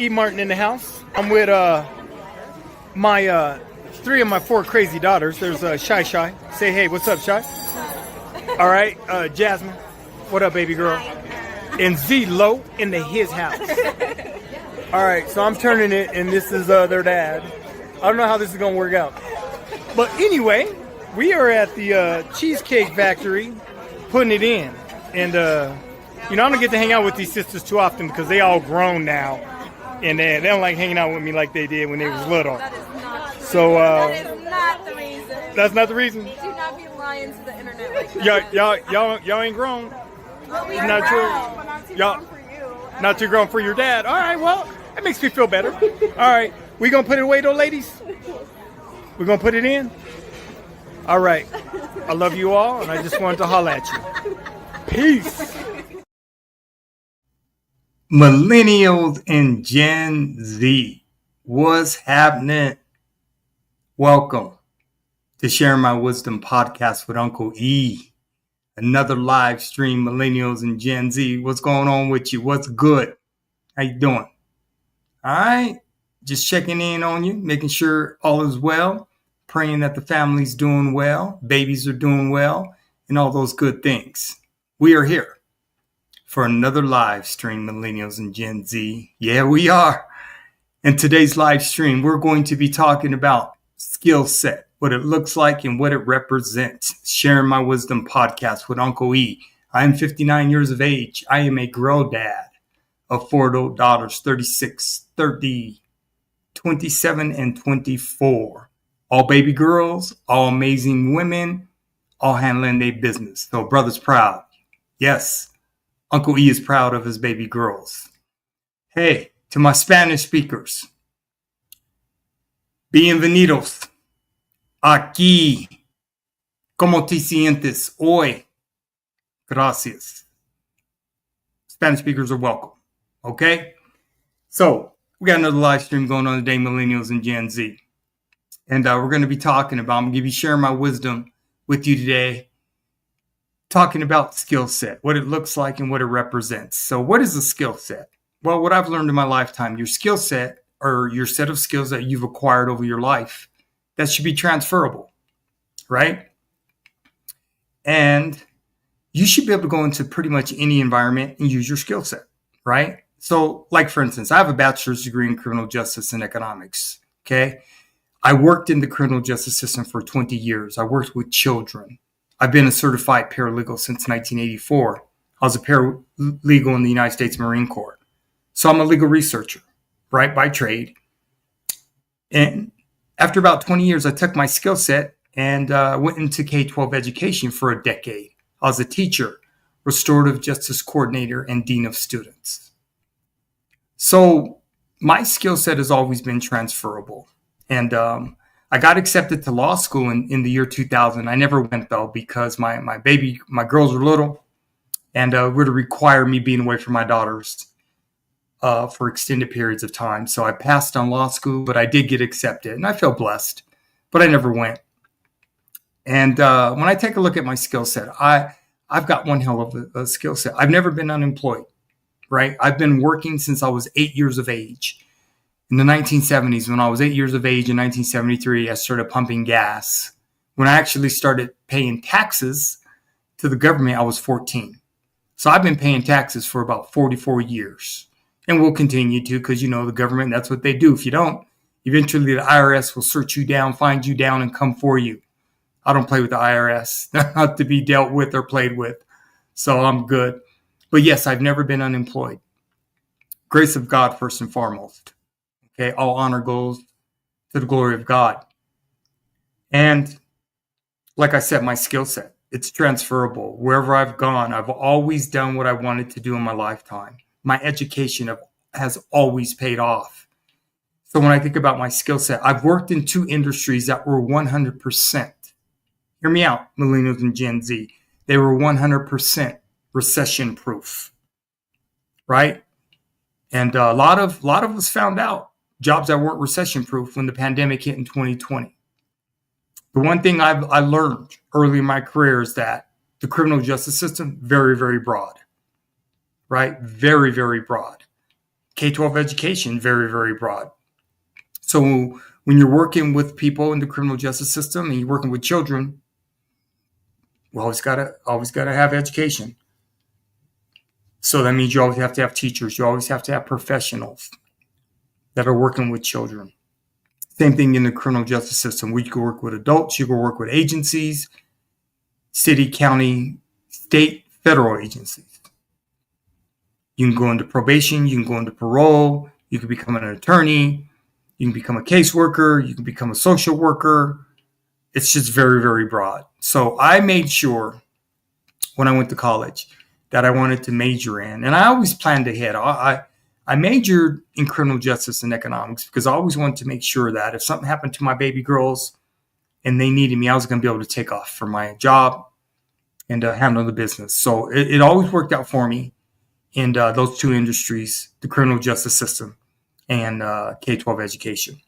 E. Martin in the house. I'm with my three of my four crazy daughters. There's Shy. Say hey, what's up, Shy? All right, Jasmine. What up, baby girl? And Z Low in his house. All right, so I'm turning it, and this is their dad. I don't know how this is gonna work out, but anyway, we are at the Cheesecake Factory, putting it in, and I don't get to hang out with these sisters too often because they all grown now, and they don't like hanging out with me like they did when they was little. That is not true. So that is not the reason. That's not the reason. Do not be lying to the internet like that. Y'all ain't grown. Well, we Not are true. grown, but not too Y'all- grown for you. Not too grown for your dad. All right, well, that makes me feel better. All right, we gonna put it away though, ladies? We gonna put it in? All right. I love you all, and I just wanted to holler at you. Peace. Millennials and Gen Z, what's happening? Welcome to Sharing My Wisdom podcast with Uncle E. Another live stream, Millennials and Gen Z. What's going on with you? What's good? How you doing? All right, just checking in on you, making sure all is well, praying that the family's doing well, babies are doing well, and all those good things. We are here for another live stream, Millennials and Gen Z. Yeah, we are. In today's live stream, we're going to be talking about skill set, what it looks like and what it represents. Sharing My Wisdom podcast with Uncle E. I am 59 years of age. I am a grow dad of four adult daughters, 36, 30, 27, and 24. All baby girls, all amazing women, all handling their business. So brother's proud. Yes. Uncle E is proud of his baby girls. Hey, to my Spanish speakers, bienvenidos. Aquí. ¿Cómo te sientes hoy? Gracias. Spanish speakers are welcome. Okay? So, we got another live stream going on today, Millennials and Gen Z. And we're going to be talking about, I'm going to be sharing my wisdom with you today. Talking about skill set, what it looks like and what it represents. So what is a skill set? Well, what I've learned in my lifetime, your skill set or your set of skills that you've acquired over your life, that should be transferable, right? And you should be able to go into pretty much any environment and use your skill set, right? So like, for instance, I have a bachelor's degree in criminal justice and economics, okay? I worked in the criminal justice system for 20 years. I worked with children. I've been a certified paralegal since 1984. I was a paralegal in the United States Marine Corps. So I'm a legal researcher, right, by trade. And after about 20 years, I took my skill set and went into K-12 education for a decade. I was a teacher, restorative justice coordinator, and dean of students. So my skill set has always been transferable. And I got accepted to law school in the year 2000. I never went though because my girls were little, and would require me being away from my daughters for extended periods of time. So I passed on law school, but I did get accepted, and I feel blessed. But I never went. And when I take a look at my skill set, I've got one hell of a skill set. I've never been unemployed, right? I've been working since I was 8 years of age. In the 1970s, when I was 8 years of age in 1973, I started pumping gas. When I actually started paying taxes to the government, I was 14. So I've been paying taxes for about 44 years. And we'll continue to because, the government, that's what they do. If you don't, eventually the IRS will search you down, find you down, and come for you. I don't play with the IRS. Not to be dealt with or played with. So I'm good. But yes, I've never been unemployed. Grace of God first and foremost. Okay, all honor goes to the glory of God. And like I said, my skill set, it's transferable. Wherever I've gone, I've always done what I wanted to do in my lifetime. My education has always paid off. So when I think about my skill set, I've worked in two industries that were 100%. Hear me out, Millennials and Gen Z. They were 100% recession proof, right? And a lot of us found out jobs that weren't recession proof when the pandemic hit in 2020. The one thing I learned early in my career is that the criminal justice system, very, very broad, right? Very, very broad. K-12 education, very, very broad. So when you're working with people in the criminal justice system and you're working with children, we always gotta have education. So that means you always have to have teachers. You always have to have professionals that are working with children. Same thing in the criminal justice system. We can work with adults. You can work with agencies, city, county, state, federal agencies. You can go into probation. You can go into parole. You can become an attorney. You can become a caseworker. You can become a social worker. It's just very, very broad. So I made sure when I went to college that I wanted to major in. And I always planned ahead. I majored in criminal justice and economics because I always wanted to make sure that if something happened to my baby girls and they needed me, I was going to be able to take off from my job and handle the business. So it always worked out for me in those two industries, the criminal justice system and K-12 education.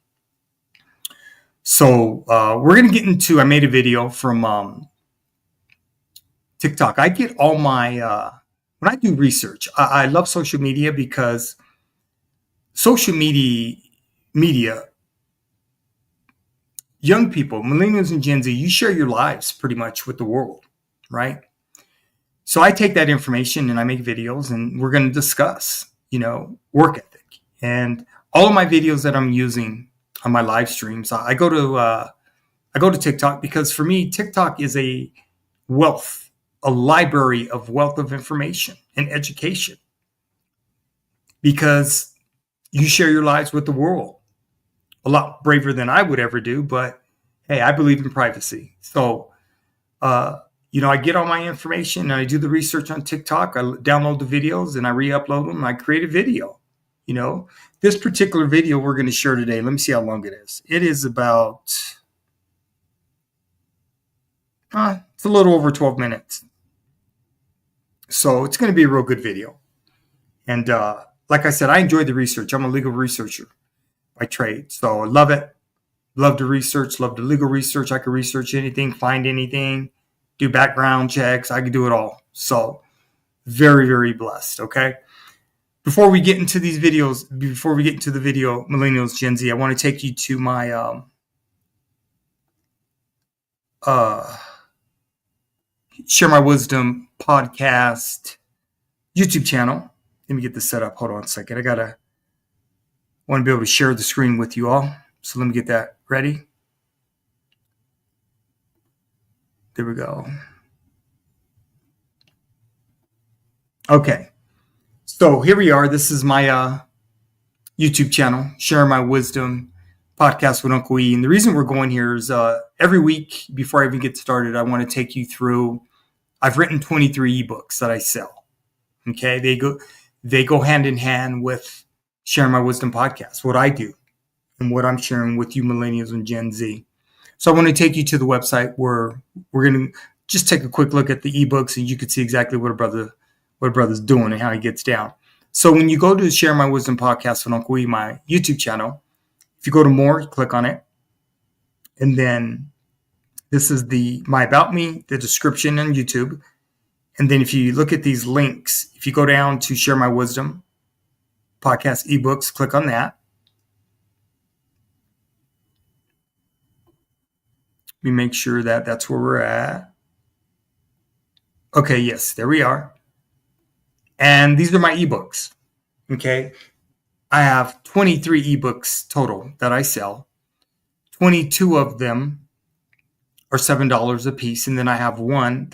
So we're going to get into, I made a video from TikTok. I get all my, when I do research, I love social media because social media, young people, millennials and Gen Z, you share your lives pretty much with the world, right? So I take that information and I make videos and we're going to discuss, work ethic. And all of my videos that I'm using on my live streams, I go to TikTok because for me, TikTok is a library of wealth of information and education because you share your lives with the world. A lot braver than I would ever do, but hey, I believe in privacy. So, I get all my information and I do the research on TikTok. I download the videos and I re-upload them. And I create a video. This particular video we're going to share today, let me see how long it is. It is about, it's a little over 12 minutes. So it's going to be a real good video. And like I said, I enjoy the research. I'm a legal researcher by trade. So I love it. Love to research, love the legal research. I can research anything, find anything, do background checks. I can do it all. So very, very blessed. Okay. Before we get into these videos, before we get into the video, Millennials Gen Z, I want to take you to my Share My Wisdom podcast YouTube channel. Let me get this set up. Hold on a second. I want to be able to share the screen with you all. So let me get that ready. There we go. Okay. So here we are. This is my YouTube channel, Share My Wisdom podcast with Uncle E. And the reason we're going here is every week before I even get started, I want to take you through. I've written 23 ebooks that I sell. Okay, they go hand in hand with Share My Wisdom podcast, what I do and what I'm sharing with you millennials and Gen Z. So I want to take you to the website where we're going to just take a quick look at the ebooks and you can see exactly what a brother's doing and how he gets down. So when you go to Share My Wisdom podcast with Uncle E, my YouTube channel, if you go to more, you click on it. And then this is my About Me, the description on YouTube. And then if you look at these links, if you go down to Share My Wisdom podcast ebooks, click on that. Let me make sure that that's where we're at. Okay, yes, there we are. And these are my ebooks. Okay. I have 23 ebooks total that I sell. 22 of them are $7 a piece. And then I have one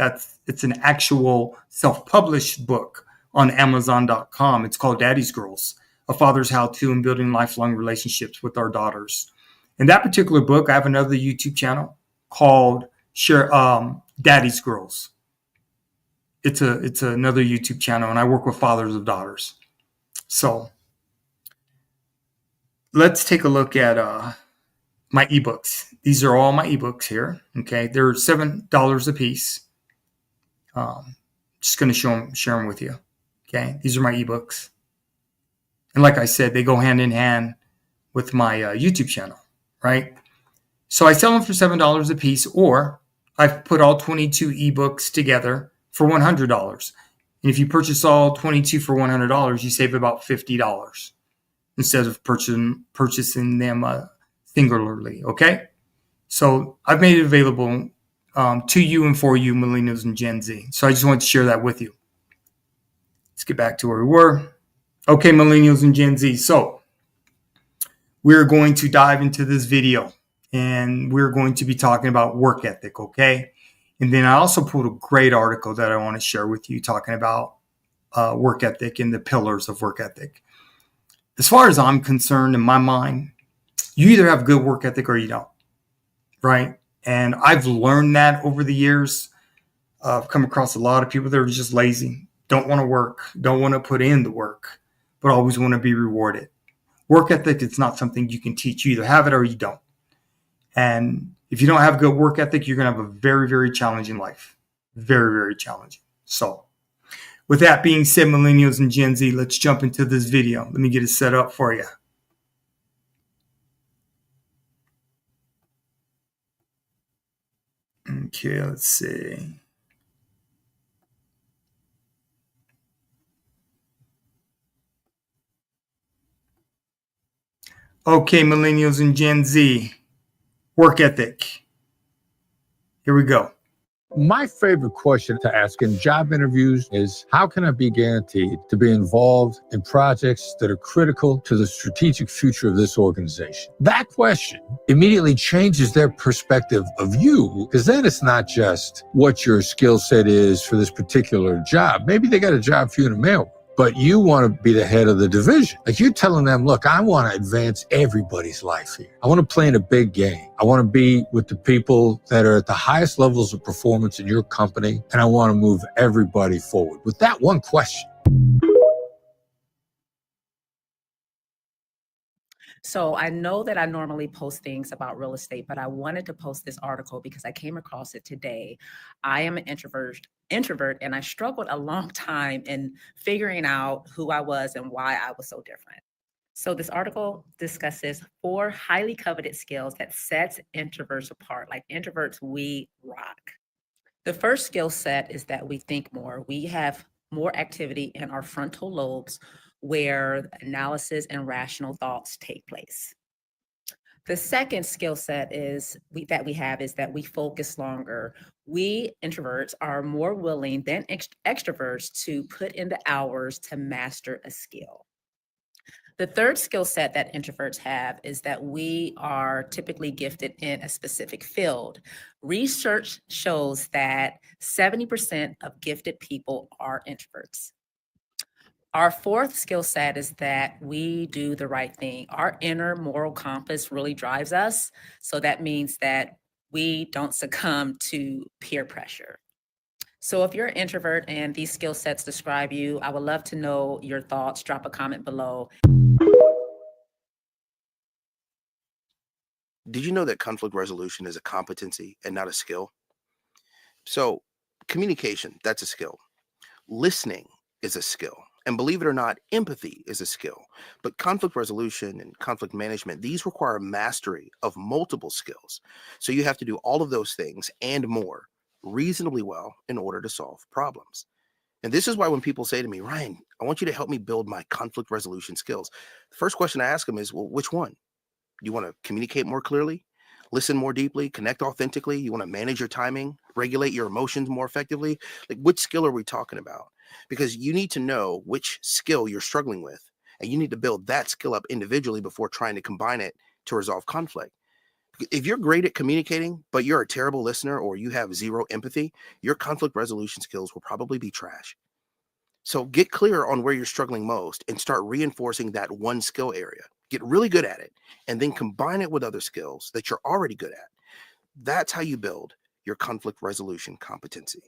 it's an actual self-published book on Amazon.com. It's called Daddy's Girls, A Father's How-To in Building Lifelong Relationships with Our Daughters. In that particular book, I have another YouTube channel called Daddy's Girls. It's another YouTube channel, and I work with fathers of daughters. So let's take a look at my ebooks. These are all my ebooks here. Okay, they're $7 a piece. Just going to share them with you. Okay, these are my ebooks, and like I said, they go hand in hand with my YouTube channel, right? So I sell them for $7 a piece, or I've put all 22 ebooks together for $100. And if you purchase all 22 for $100, you save about $50. instead of purchasing them singularly. Okay, so I've made it available to you and for you, Millennials and Gen Z. So I just wanted to share that with you. Let's get back to where we were. Okay, Millennials and Gen Z. So we're going to dive into this video, and we're going to be talking about work ethic, okay? And then I also pulled a great article that I want to share with you talking about work ethic and the pillars of work ethic. As far as I'm concerned, in my mind, you either have good work ethic or you don't, right? And I've learned that over the years. I've come across a lot of people that are just lazy, don't want to work, don't want to put in the work, but always want to be rewarded. Work ethic, it's not something you can teach. You either have it or you don't. And if you don't have good work ethic, you're going to have a very, very challenging life. Very, very challenging. So with that being said, Millennials and Gen Z, let's jump into this video. Let me get it set up for you. Okay, let's see. Okay, Millennials and Gen Z, work ethic. Here we go. My favorite question to ask in job interviews is, how can I be guaranteed to be involved in projects that are critical to the strategic future of this organization? That question immediately changes their perspective of you, because then it's not just what your skill set is for this particular job. Maybe they got a job for you in the mail, but you want to be the head of the division. Like, you're telling them, look, I want to advance everybody's life here. I want to play in a big game. I want to be with the people that are at the highest levels of performance in your company, and I want to move everybody forward. With that one question. So I know that I normally post things about real estate, but I wanted to post this article because I came across it today. I am an introvert, and I struggled a long time in figuring out who I was and why I was so different. So this article discusses 4 highly coveted skills that sets introverts apart. Like introverts, we rock. The first skill set is that we think more. We have more activity in our frontal lobes, where analysis and rational thoughts take place. The second skill set that we focus longer. We introverts are more willing than extroverts to put in the hours to master a skill. The third skill set that introverts have is that we are typically gifted in a specific field. Research shows that 70% of gifted people are introverts. Our fourth skill set is that we do the right thing. Our inner moral compass really drives us. So that means that we don't succumb to peer pressure. So if you're an introvert and these skill sets describe you, I would love to know your thoughts. Drop a comment below. Did you know that conflict resolution is a competency and not a skill? So communication, that's a skill. Listening is a skill. And believe it or not, empathy is a skill. But conflict resolution and conflict management, these require mastery of multiple skills. So you have to do all of those things and more reasonably well in order to solve problems. And this is why when people say to me, Ryan, I want you to help me build my conflict resolution skills, the first question I ask them is, well, which one? You want to communicate more clearly, listen more deeply, connect authentically? You want to manage your timing, regulate your emotions more effectively? Like, which skill are we talking about? Because you need to know which skill you're struggling with, and you need to build that skill up individually before trying to combine it to resolve conflict. If you're great at communicating, but you're a terrible listener or you have zero empathy, your conflict resolution skills will probably be trash. So get clear on where you're struggling most and start reinforcing that one skill area. Get really good at it and then combine it with other skills that you're already good at. That's how you build your conflict resolution competency.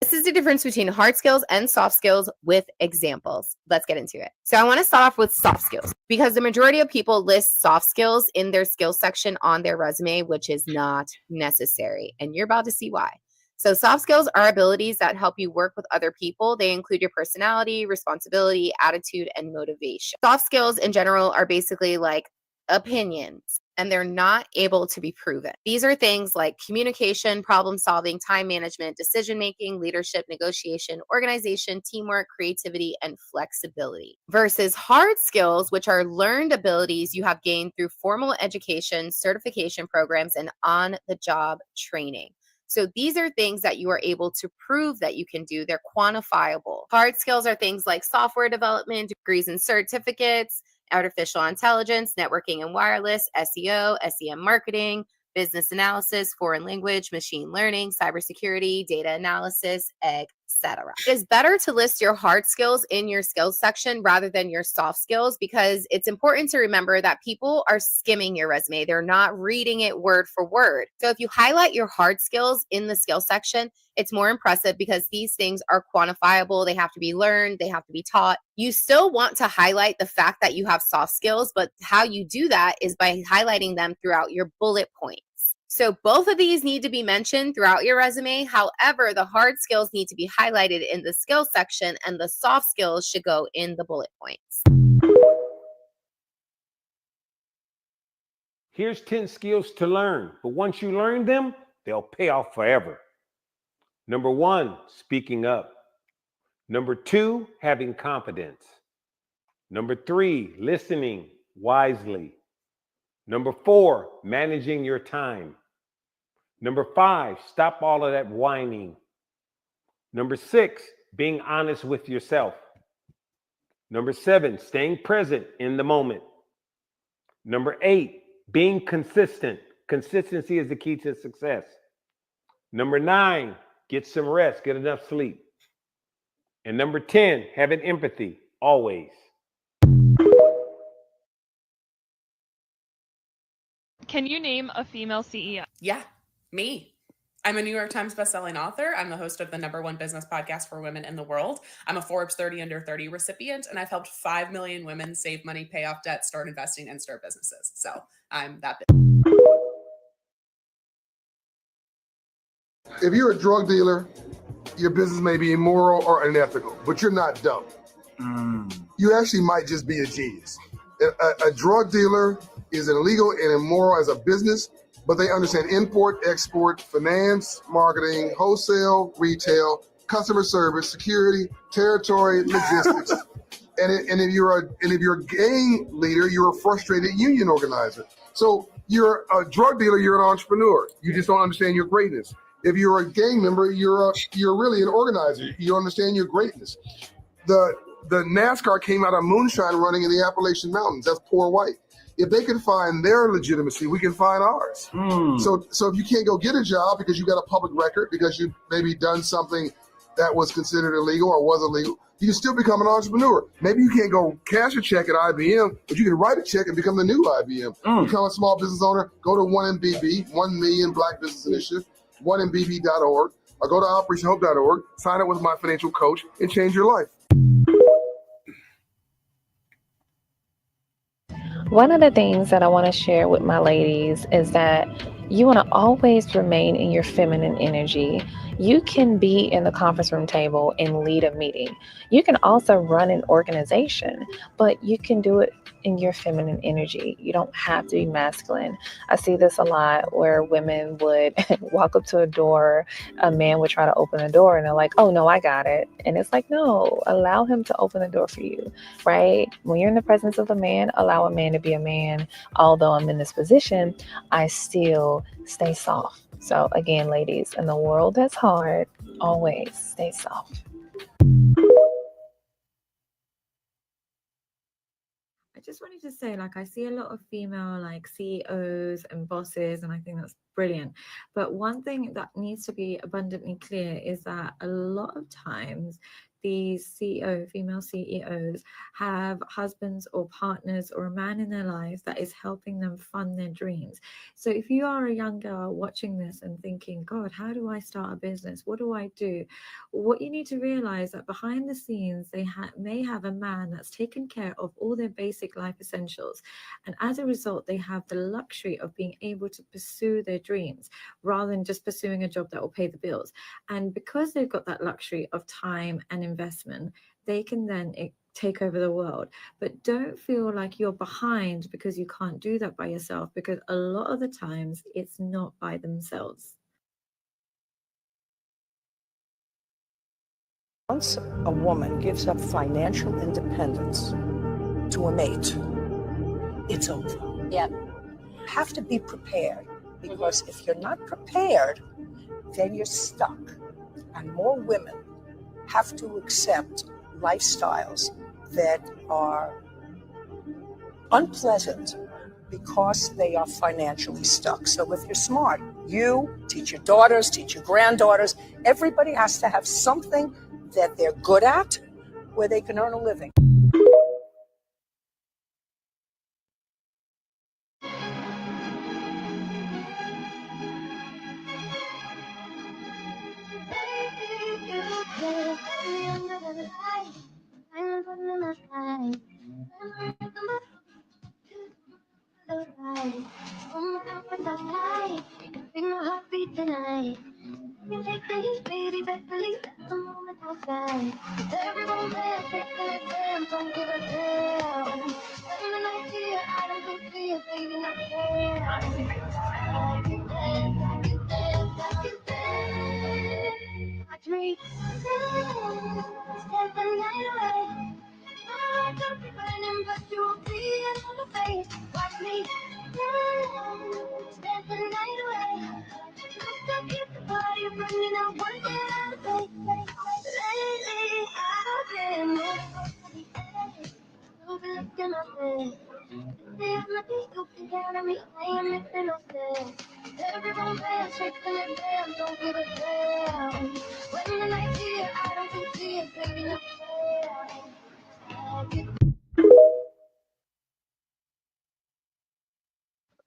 This is the difference between hard skills and soft skills with examples. Let's get into it. So I want to start off with soft skills because the majority of people list soft skills in their skills section on their resume, which is not necessary. And you're about to see why. So soft skills are abilities that help you work with other people. They include your personality, responsibility, attitude, and motivation. Soft skills in general are basically like opinions, and they're not able to be proven. These are things like communication, problem solving, time management, decision making, leadership, negotiation, organization, teamwork, creativity, and flexibility. Versus hard skills, which are learned abilities you have gained through formal education, certification programs, and on-the-job training. So these are things that you are able to prove that you can do. They're quantifiable. Hard skills are things like software development, degrees and certificates, artificial intelligence, networking and wireless, SEO, SEM marketing, business analysis, foreign language, machine learning, cybersecurity, data analysis, etc. It is better to list your hard skills in your skills section rather than your soft skills, because it's important to remember that people are skimming your resume. They're not reading it word for word. So if you highlight your hard skills in the skills section, it's more impressive because these things are quantifiable. They have to be learned. They have to be taught. You still want to highlight the fact that you have soft skills, but how you do that is by highlighting them throughout your bullet points. So both of these need to be mentioned throughout your resume. However, the hard skills need to be highlighted in the skills section, and the soft skills should go in the bullet points. Here's 10 skills to learn, but once you learn them, they'll pay off forever. Number 1, speaking up. Number 2, having confidence. Number 3, listening wisely. Number 4, managing your time. Number 5, stop all of that whining. Number 6, being honest with yourself. Number 7, staying present in the moment. Number 8, being consistent. Consistency is the key to success. Number 9, get some rest, get enough sleep. And number 10, having empathy, always. Can you name a female CEO? Yeah, me. I'm a New York Times bestselling author. I'm the host of the #1 business podcast for women in the world. I'm a Forbes 30 Under 30 recipient, and I've helped 5 million women save money, pay off debt, start investing, and start businesses. So I'm that big. If you're a drug dealer, your business may be immoral or unethical, but you're not dumb. You actually might just be a genius. A drug dealer is illegal and immoral as a business, but they understand import, export, finance, marketing, wholesale, retail, customer service, security, territory, logistics. And if you're a gang leader, you're a frustrated union organizer. So you're a drug dealer, you're an entrepreneur. You just don't understand your greatness. If you're a gang member, you're really an organizer. You understand your greatness. The NASCAR came out of moonshine running in the Appalachian Mountains. That's poor white. If they can find their legitimacy, we can find ours. So if you can't go get a job because you got a public record, because you maybe done something that was considered illegal or was illegal, you can still become an entrepreneur. Maybe you can't go cash a check at IBM, but you can write a check and become the new IBM. Become a small business owner. Go to 1MBB, 1 Million Black Business Initiative, 1MBB.org, or go to OperationHope.org, sign up with my financial coach, and change your life. One of the things that I want to share with my ladies is that you want to always remain in your feminine energy. You can be in the conference room table and lead a meeting. You can also run an organization, but you can do it in your feminine energy. You don't have to be masculine. I see this a lot where women would walk up to a door, a man would try to open the door and they're like, oh no, I got it. And it's like, no, allow him to open the door for you, right? When you're in the presence of a man, allow a man to be a man. Although I'm in this position, I still stay soft. So again, ladies, in the world that's hard, always stay soft. I just wanted to say, I see a lot of female CEOs and bosses, and I think that's brilliant. But one thing that needs to be abundantly clear is that a lot of times these female CEOs have husbands or partners or a man in their lives that is helping them fund their dreams. So if you are a young girl watching this and thinking, God, how do I start a business? What do I do? What you need to realize that behind the scenes, they may have a man that's taken care of all their basic life essentials. And as a result, they have the luxury of being able to pursue their dreams rather than just pursuing a job that will pay the bills. And because they've got that luxury of time and investment, they can then take over the world. But don't feel like you're behind because you can't do that by yourself, because a lot of the times it's not by themselves. Once a woman gives up financial independence to a mate, it's over. Yep. You have to be prepared, because if you're not prepared, then you're stuck. And more women have to accept lifestyles that are unpleasant because they are financially stuck. So if you're smart, you teach your daughters, teach your granddaughters, everybody has to have something that they're good at where they can earn a living.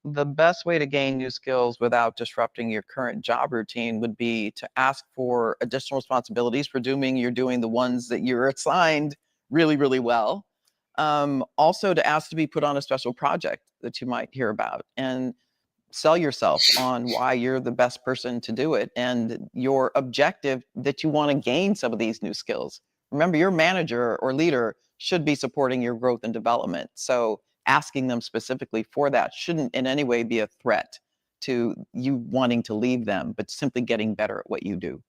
The best way to gain new skills without disrupting your current job routine would be to ask for additional responsibilities, presuming you're doing the ones that you're assigned really, really well. Also to ask to be put on a special project that you might hear about, and sell yourself on why you're the best person to do it and your objective that you want to gain some of these new skills. Remember, your manager or leader should be supporting your growth and development. So asking them specifically for that shouldn't in any way be a threat to you wanting to leave them, but simply getting better at what you do.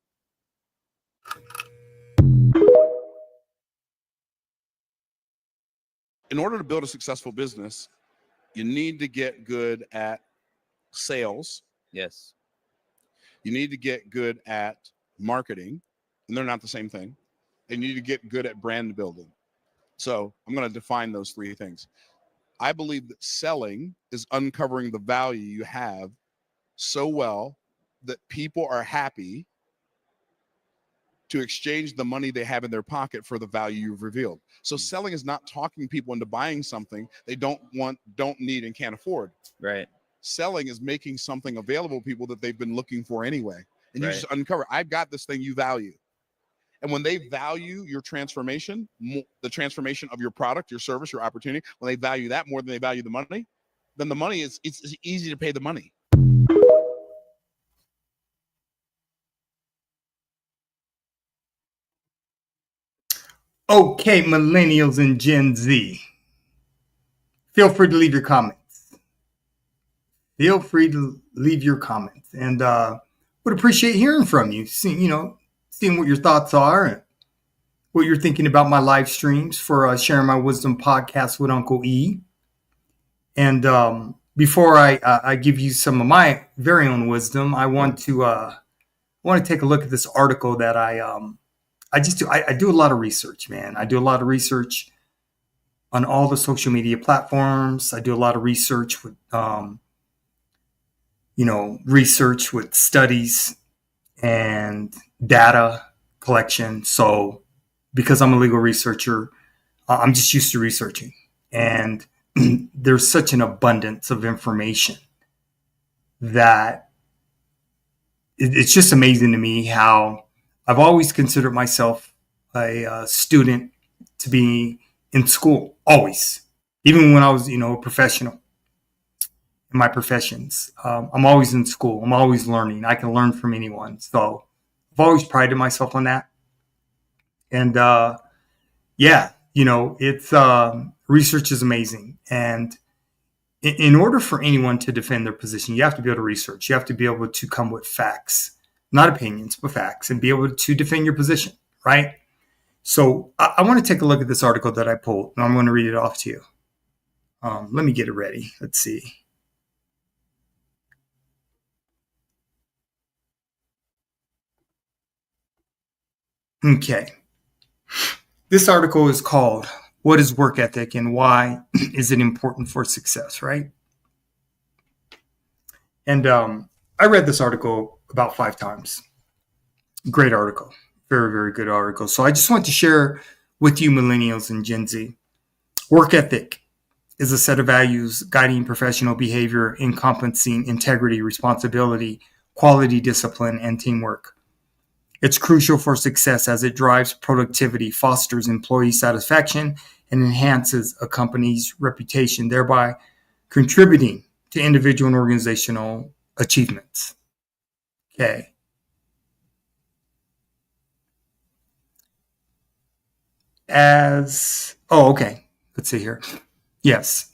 In order to build a successful business, you need to get good at sales. Yes. You need to get good at marketing, and they're not the same thing. And you need to get good at brand building. So I'm going to define those three things. I believe that selling is uncovering the value you have so well that people are happy to exchange the money they have in their pocket for the value you've revealed. So selling is not talking people into buying something they don't want, don't need, and can't afford. Right. Selling is making something available to people that they've been looking for anyway. And you Right. just uncover, I've got this thing you value. And when they value your transformation, the transformation of your product, your service, your opportunity, when they value that more than they value the money, then the money is, it's easy to pay the money. Okay, millennials and Gen Z, feel free to leave your comments. Feel free to leave your comments, and would appreciate hearing from you. Seeing what your thoughts are and what you're thinking about my live streams for Sharing My Wisdom podcast with Uncle E. And before I give you some of my very own wisdom, I want to take a look at this article that I do a lot of research, man. I do a lot of research on all the social media platforms. I do a lot of research with, research with studies and data collection. So because I'm a legal researcher, I'm just used to researching. And there's such an abundance of information that it's just amazing to me how I've always considered myself a student to be in school, always. Even when I was, a professional in my professions. I'm always in school. I'm always learning. I can learn from anyone. So I've always prided myself on that. And yeah, It's research is amazing. And in order for anyone to defend their position, you have to be able to research. You have to be able to come with facts, not opinions, but facts, and be able to defend your position, right? So I want to take a look at this article that I pulled, and I'm going to read it off to you. Let me get it ready. Let's see. Okay. This article is called, "What is Work Ethic and Why is it Important for Success?" Right? And I read this article about 5 times. Great article. Very, very good article. So I just want to share with you, Millennials and Gen Z. Work ethic is a set of values guiding professional behavior, encompassing integrity, responsibility, quality, discipline, and teamwork. It's crucial for success as it drives productivity, fosters employee satisfaction, and enhances a company's reputation, thereby contributing to individual and organizational achievements. Okay. Okay. Let's see here. Yes.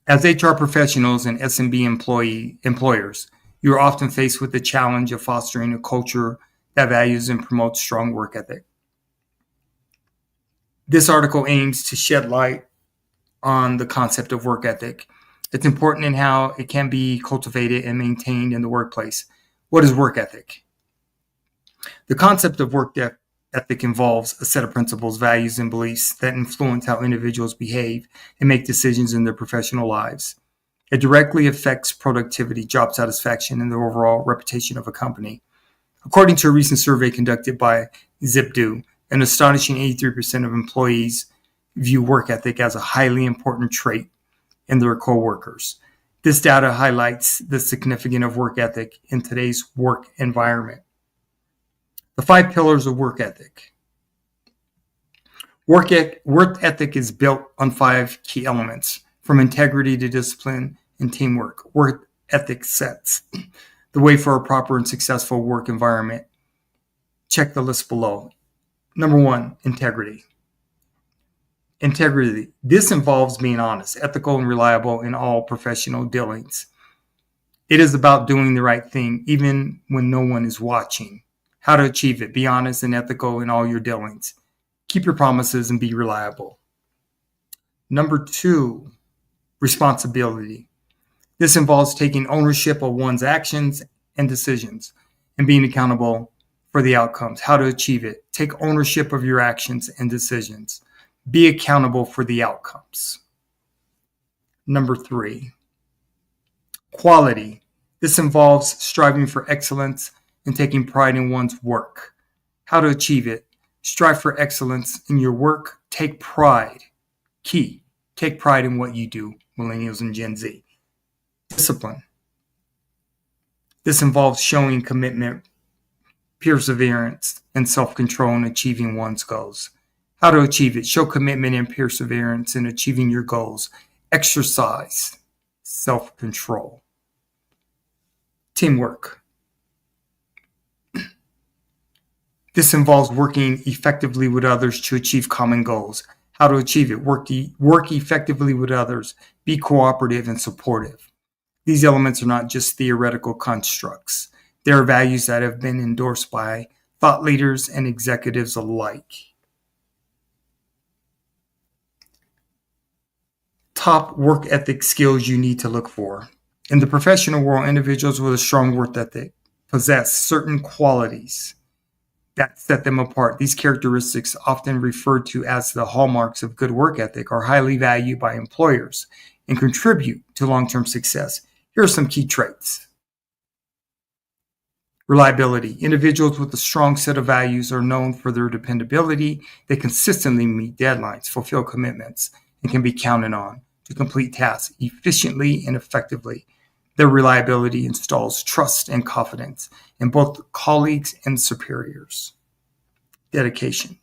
As HR professionals and SMB employers, you are often faced with the challenge of fostering a culture that values and promotes strong work ethic. This article aims to shed light on the concept of work ethic. It's important in how it can be cultivated and maintained in the workplace. What is work ethic? The concept of work ethic involves a set of principles, values, and beliefs that influence how individuals behave and make decisions in their professional lives. It directly affects productivity, job satisfaction, and the overall reputation of a company. According to a recent survey conducted by Zipdo, an astonishing 83% of employees view work ethic as a highly important trait in their coworkers. This data highlights the significance of work ethic in today's work environment. The 5 pillars of work ethic. Work ethic is built on 5 key elements, from integrity to discipline and teamwork. Work ethic sets the way for a proper and successful work environment. Check the list below. Number 1, integrity. Integrity. This involves being honest, ethical, and reliable in all professional dealings. It is about doing the right thing, even when no one is watching. How to achieve it. Be honest and ethical in all your dealings. Keep your promises and be reliable. Number 2, responsibility. This involves taking ownership of one's actions and decisions and being accountable for the outcomes. How to achieve it. Take ownership of your actions and decisions. Be accountable for the outcomes. Number 3, quality. This involves striving for excellence and taking pride in one's work. How to achieve it. Strive for excellence in your work. Take pride. Key. Take pride in what you do, Millennials and Gen Z. Discipline. This involves showing commitment, perseverance, and self-control in achieving one's goals. How to achieve it. Show commitment and perseverance in achieving your goals. Exercise self-control. Teamwork. This involves working effectively with others to achieve common goals. How to achieve it. Work effectively with others. Be cooperative and supportive. These elements are not just theoretical constructs. They are values that have been endorsed by thought leaders and executives alike. Top work ethic skills you need to look for. In the professional world, individuals with a strong work ethic possess certain qualities that set them apart. These characteristics, often referred to as the hallmarks of good work ethic, are highly valued by employers and contribute to long-term success. Here are some key traits. Reliability. Individuals with a strong set of values are known for their dependability. They consistently meet deadlines, fulfill commitments, and can be counted on to complete tasks efficiently and effectively. Their reliability installs trust and confidence in both colleagues and superiors. Dedication.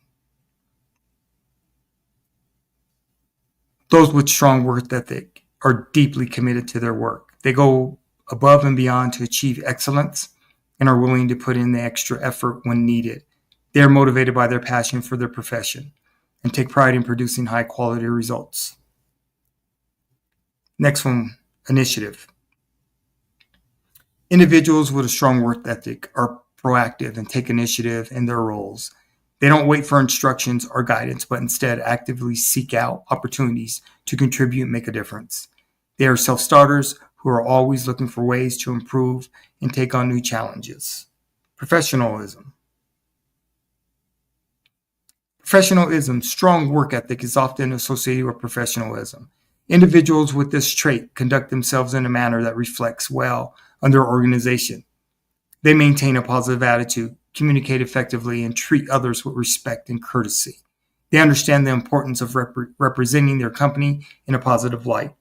Those with strong work ethic are deeply committed to their work. They go above and beyond to achieve excellence and are willing to put in the extra effort when needed. They are motivated by their passion for their profession. and take pride in producing high quality results. Next one, initiative. Individuals with a strong work ethic are proactive and take initiative in their roles. They don't wait for instructions or guidance, but instead actively seek out opportunities to contribute and make a difference. They are self-starters who are always looking for ways to improve and take on new challenges. Professionalism. Professionalism, strong work ethic is often associated with professionalism. Individuals with this trait conduct themselves in a manner that reflects well on their organization. They maintain a positive attitude, communicate effectively, and treat others with respect and courtesy. They understand the importance of representing their company in a positive light.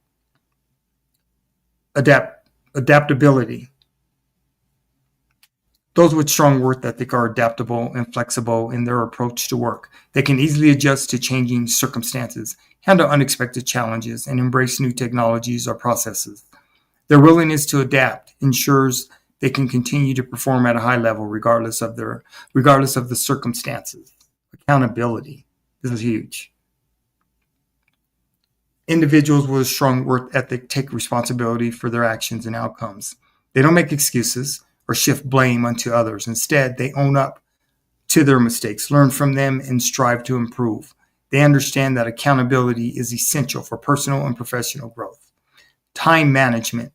Adaptability. Those with strong work ethic are adaptable and flexible in their approach to work. They can easily adjust to changing circumstances, handle unexpected challenges, and embrace new technologies or processes. Their willingness to adapt ensures they can continue to perform at a high level regardless of the circumstances. Accountability. This is huge. Individuals with a strong work ethic take responsibility for their actions and outcomes. They don't make excuses or shift blame onto others. Instead, they own up to their mistakes, learn from them, and strive to improve. They understand that accountability is essential for personal and professional growth. Time management.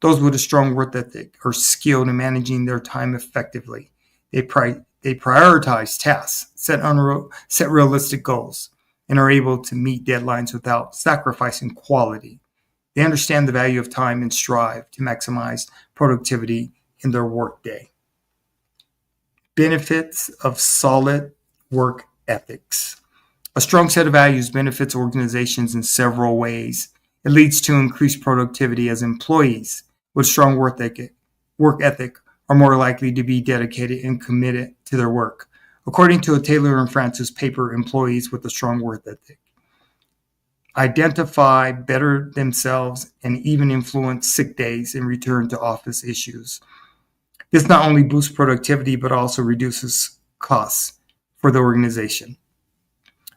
Those with a strong work ethic are skilled in managing their time effectively. They prioritize tasks, set realistic goals, and are able to meet deadlines without sacrificing quality. They understand the value of time and strive to maximize productivity in their workday. Benefits of solid work ethics. A strong set of values benefits organizations in several ways. It leads to increased productivity as employees with strong work ethic are more likely to be dedicated and committed to their work. According to a Taylor and Francis paper, employees with a strong work ethic identify better themselves and even influence sick days and return to office issues. This not only boosts productivity, but also reduces costs for the organization.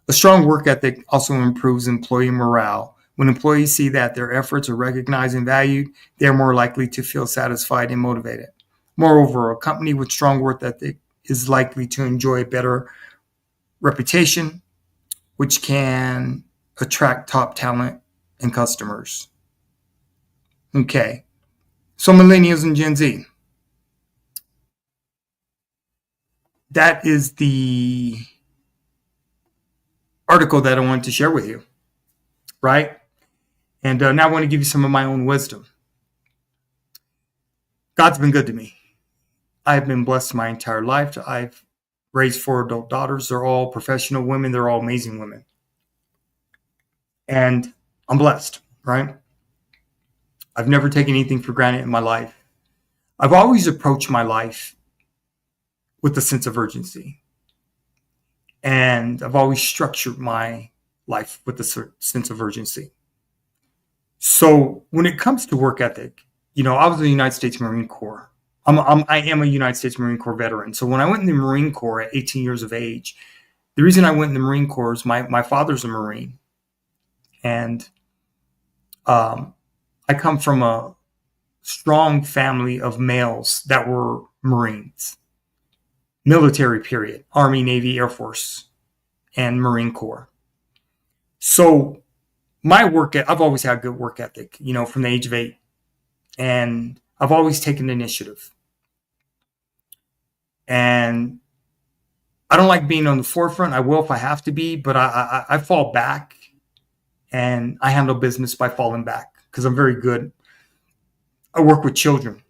A strong work ethic also improves employee morale. When employees see that their efforts are recognized and valued, they are more likely to feel satisfied and motivated. Moreover, a company with strong work ethic is likely to enjoy a better reputation, which can attract top talent and customers. Okay, so Millennials and Gen Z. That is the article that I wanted to share with you, right? And now I want to give you some of my own wisdom. God's been good to me. I've been blessed my entire life. I've raised 4 adult daughters. They're all professional women. They're all amazing women. And I'm blessed, right? I've never taken anything for granted in my life. I've always approached my life with a sense of urgency. And I've always structured my life with a sense of urgency. So when it comes to work ethic, I was in the United States Marine Corps. I am a United States Marine Corps veteran. So when I went in the Marine Corps at 18 years of age, the reason I went in the Marine Corps is my father's a Marine. And I come from a strong family of males that were Marines. Military period, Army, Navy, Air Force, and Marine Corps. So I've always had good work ethic, from the age of 8. And I've always taken initiative. And I don't like being on the forefront. I will if I have to be, but I fall back and I handle business by falling back because I'm very good. I work with children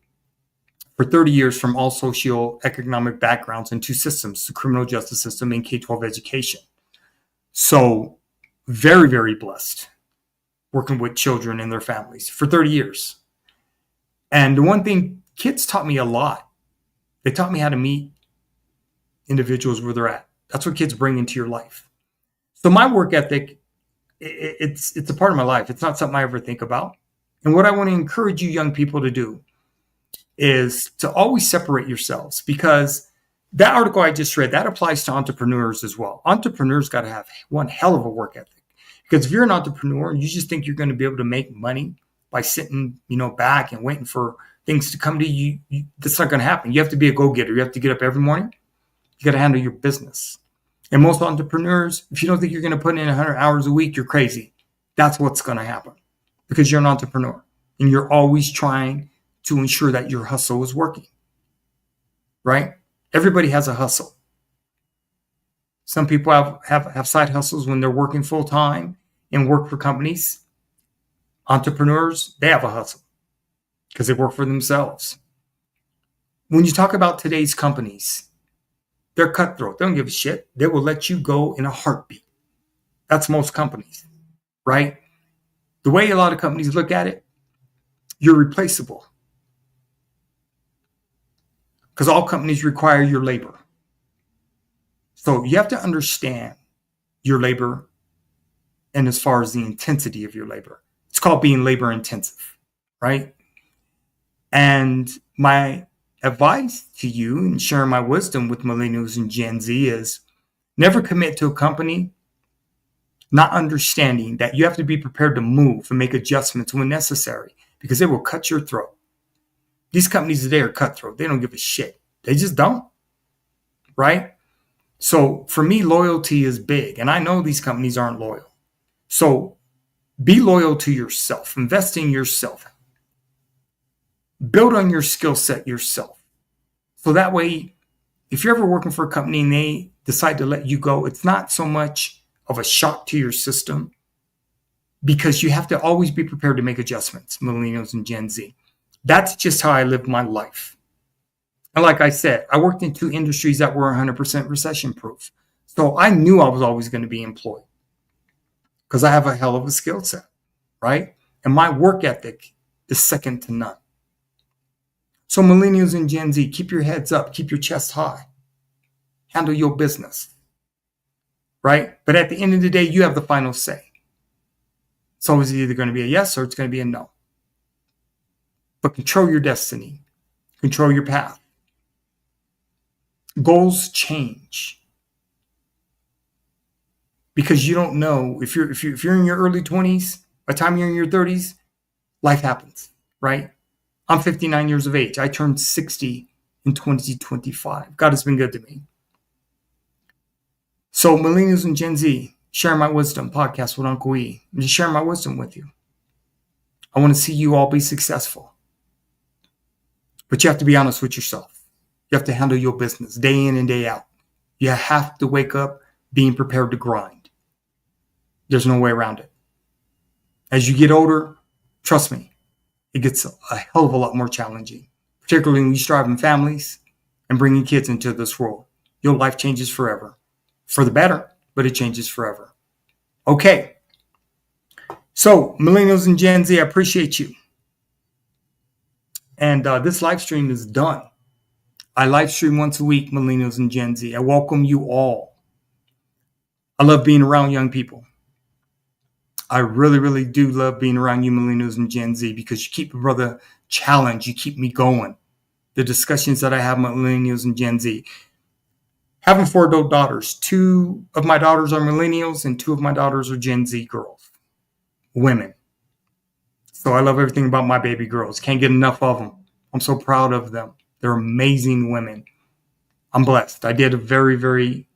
for 30 years from all socioeconomic backgrounds in 2 systems, the criminal justice system and K-12 education. So very, very blessed working with children and their families for 30 years. And the one thing, kids taught me a lot. They taught me how to meet individuals where they're at. That's what kids bring into your life. So my work ethic, it's a part of my life. It's not something I ever think about. And what I want to encourage you young people to do is to always separate yourselves, because that article I just read, that applies to entrepreneurs as well. Entrepreneurs got to have one hell of a work ethic, because if you're an entrepreneur and you just think you're going to be able to make money by sitting, back and waiting for things to come to you, that's not going to happen. You have to be a go-getter. You have to get up every morning. You got to handle your business. And most entrepreneurs, if you don't think you're going to put in 100 hours a week, you're crazy. That's what's going to happen, because you're an entrepreneur and you're always trying to ensure that your hustle is working, right? Everybody has a hustle. Some people have side hustles when they're working full time and work for companies. Entrepreneurs, they have a hustle because they work for themselves. When you talk about today's companies, they're cutthroat. They don't give a shit. They will let you go in a heartbeat. That's most companies, right? The way a lot of companies look at it, you're replaceable, because all companies require your labor. So you have to understand your labor, and as far as the intensity of your labor. It's called being labor intensive, right? And my advice to you and sharing my wisdom with millennials and Gen Z is never commit to a company not understanding that you have to be prepared to move and make adjustments when necessary, because they will cut your throat. These companies today are cutthroat. They don't give a shit. They just don't, right? So for me, loyalty is big, and I know these companies aren't loyal. So be loyal to yourself. Invest in yourself. Build on your skill set yourself. So that way, if you're ever working for a company and they decide to let you go, it's not so much of a shock to your system, because you have to always be prepared to make adjustments, millennials and Gen Z. That's just how I live my life. And like I said, I worked in 2 industries that were 100% recession proof. So I knew I was always going to be employed, because I have a hell of a skill set, right? And my work ethic is second to none. So millennials and Gen Z, keep your heads up, keep your chest high, handle your business, right? But at the end of the day, you have the final say. So it's either going to be a yes or it's going to be a no. But control your destiny, control your path. Goals change, because you don't know if you're in your early 20s, by the time you're in your 30s, life happens, right? I'm 59 years of age. I turned 60 in 2025. God has been good to me. So millennials and Gen Z, share my wisdom podcast with Uncle E. I'm just sharing my wisdom with you. I want to see you all be successful. But you have to be honest with yourself. You have to handle your business day in and day out. You have to wake up being prepared to grind. There's no way around it. As you get older, trust me, it gets a hell of a lot more challenging, particularly when you start having families and bringing kids into this world. Your life changes forever. For the better, but it changes forever. Okay. So, millennials and Gen Z, I appreciate you. And this live stream is done. I live stream once a week, millennials and Gen Z. I welcome you all. I love being around young people. I really, really do love being around you, millennials and Gen Z, because you keep a brother challenged. You keep me going. The discussions that I have with millennials and Gen Z. Having 4 adult daughters. 2 of my daughters are millennials and 2 of my daughters are Gen Z girls, women. So I love everything about my baby girls. Can't get enough of them. I'm so proud of them. They're amazing women. I'm blessed. I did a very, very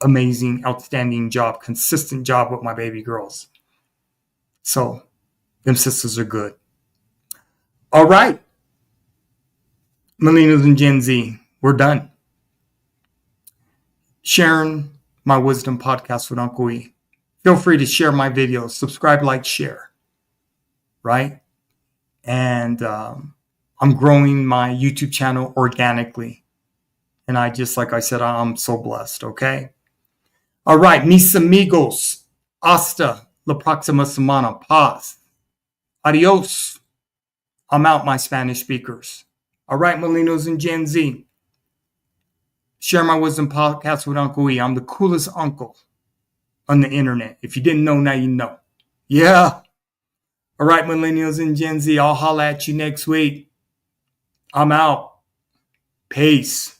amazing, outstanding job, consistent job with my baby girls. So them sisters are good. All right. Millennials and Gen Z, we're done. Sharing my wisdom podcast with Uncle E. Feel free to share my videos, subscribe, like, share, right? And I'm growing my YouTube channel organically. And like I said, I'm so blessed, okay? All right, mis amigos, hasta la próxima semana, paz, adios. I'm out, my Spanish speakers. All right, millennials and Gen Z. Share my wisdom podcast with Uncle E. I'm the coolest uncle on the internet. If you didn't know, now you know. Yeah. All right, millennials and Gen Z. I'll holla at you next week. I'm out. Peace.